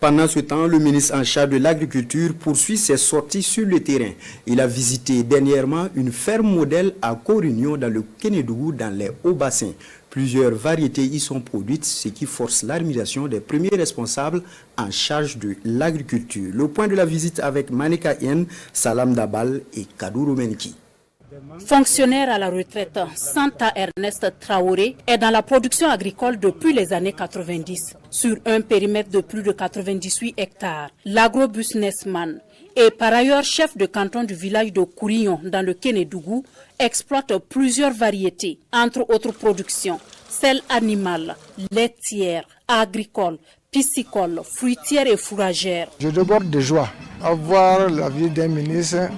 Pendant ce temps, le ministre en charge de l'agriculture poursuit ses sorties sur le terrain. Il a visité dernièrement une ferme modèle à Corignon dans le Kénédougou dans les Hauts-Bassins. Plusieurs variétés y sont produites, ce qui force l'admiration des premiers responsables en charge de l'agriculture. Le point de la visite avec Manika Yen, Salam Dabal et Kadouro Menki. Fonctionnaire à la retraite, Santa Ernest Traoré est dans la production agricole depuis les années 90. Sur un périmètre de plus de 98 hectares, l'agrobusinessman et par ailleurs chef de canton du village de Corignon dans le Kénédougou exploite plusieurs variétés, entre autres productions, celles animales, laitières, agricoles, piscicoles, fruitières et fourragères. Je déborde de joie. Avoir la vie d'un ministre,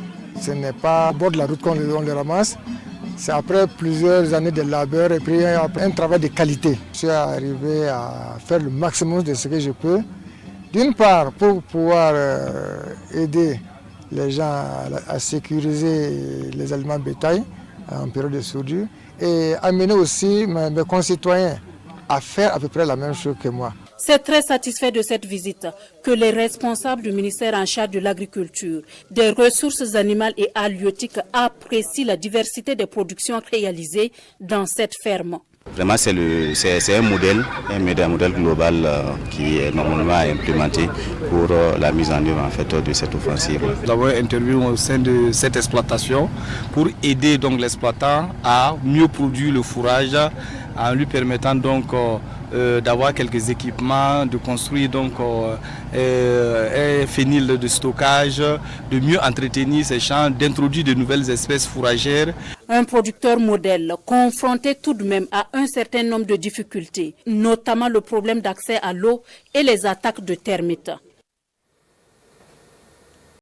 ce n'est pas au bord de la route qu'on le ramasse. C'est après plusieurs années de labeur et puis un travail de qualité. Je suis arrivé à faire le maximum de ce que je peux. D'une part, pour pouvoir aider les gens à sécuriser les aliments bétail en période de soudure et amener aussi mes concitoyens à faire à peu près la même chose que moi. C'est très satisfait de cette visite que les responsables du ministère en charge de l'agriculture, des ressources animales et halieutiques apprécient la diversité des productions réalisées dans cette ferme. Vraiment, c'est un modèle global qui est normalement implémenté pour la mise en œuvre en fait, de cette offensive. Nous avons intervenu au sein de cette exploitation pour aider donc l'exploitant à mieux produire le fourrage, en lui permettant donc d'avoir quelques équipements, de construire donc un fenil de stockage, de mieux entretenir ces champs, d'introduire de nouvelles espèces fourragères. Un producteur modèle confronté tout de même à un certain nombre de difficultés, notamment le problème d'accès à l'eau et les attaques de termites.